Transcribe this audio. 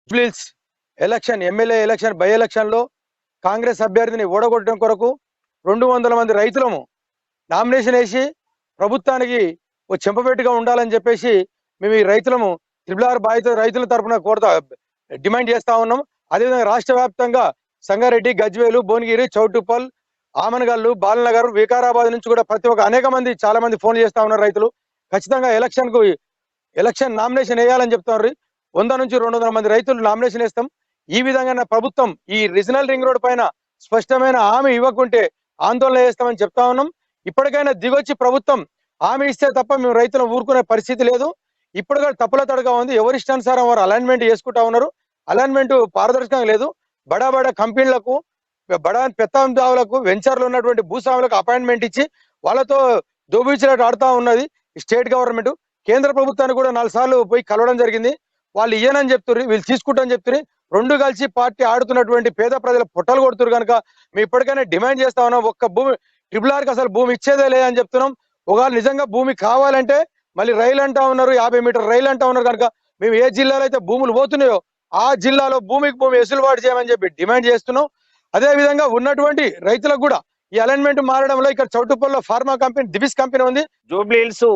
Jubilee Hills election MLA election by election లో కాంగ్రెస్ అభ్యర్థిని ఓడగొట్టడం కొరకు 200 మంది రైతులము నామినేషన్ వేసి ప్రభుత్వానికి ఓ చెంపపెట్టుగా ఉండాలని చెప్పేసి మేము ఈ రైతులము త్రిబుల్ బాధిత రైతుల తరఫున డిమాండ్ చేస్తా ఉన్నాం. అదేవిధంగా రాష్ట్ర వ్యాప్తంగా సంగారెడ్డి, గజ్వేలు, భువనగిరి, చౌటుప్పల్, ఆమనగల్లు, బాలనగర్, వికారాబాద్ నుంచి కూడా ప్రతి ఒక్క అనేక మంది చాలా మంది ఫోన్ చేస్తా ఉన్నారు. రైతులు ఖచ్చితంగా ఎలక్షన్ నామినేషన్ వేయాలని చెప్తున్నారు. 100 నుంచి 200 మంది రైతులు నామినేషన్ వేస్తాం. ఈ విధంగా ప్రభుత్వం ఈ రీజనల్ రింగ్ రోడ్ పైన స్పష్టమైన హామీ ఇవ్వకుంటే ఆందోళన చేస్తామని చెప్తా ఉన్నాం. ఇప్పటికైనా దిగొచ్చి ప్రభుత్వం హామీ ఇస్తే తప్ప మేము రైతులను ఊరుకునే పరిస్థితి లేదు. ఇప్పుడు కూడా తప్పుల తడగా ఉంది. ఎవరిష్టానుసారం వారు అలైన్మెంట్ చేసుకుంటా ఉన్నారు. అలైన్మెంట్ పారదర్శకంగా లేదు. బడా కంపెనీలకు, బడా పెత్తందారులకు, వెంచర్లు ఉన్నటువంటి భూస్వాములకు అపాయింట్మెంట్ ఇచ్చి వాళ్ళతో దోబీచినట్టు ఆడుతా ఉన్నది స్టేట్ గవర్నమెంట్. కేంద్ర ప్రభుత్వాన్ని కూడా 4 సార్లు పోయి కలవడం జరిగింది. వాళ్ళు ఇయ్యనని చెప్తున్నారు, వీళ్ళు తీసుకుంటారని చెప్తున్నారు. రెండు కలిసి పార్టీ ఆడుతున్నటువంటి పేద ప్రజల పొట్టలు కొడుతున్నారు. కనుక మేము ఇప్పటికైనా డిమాండ్ చేస్తా ఉన్నాం. ఒక్క భూమి ట్రిపుల్ అసలు భూమి ఇచ్చేదే లేదని చెప్తున్నాం. ఒకవేళ నిజంగా భూమి కావాలంటే మళ్ళీ రైలు అంటా ఉన్నారు, 50 మీటర్ రైలు అంటా ఉన్నారు. కనుక మేము ఏ జిల్లాలో అయితే భూములు పోతున్నాయో ఆ జిల్లాలో భూమికి భూమి వెసులుబాటు చేయమని చెప్పి డిమాండ్ చేస్తున్నాం. అదే విధంగా ఉన్నటువంటి రైతులకు కూడా ఈ అలైన్మెంట్ మారడంలో ఇక్కడ చౌటుప్పల్లో ఫార్మా కంపెనీ, దివిస్ కంపెనీ ఉంది. జూబ్లీహిల్స్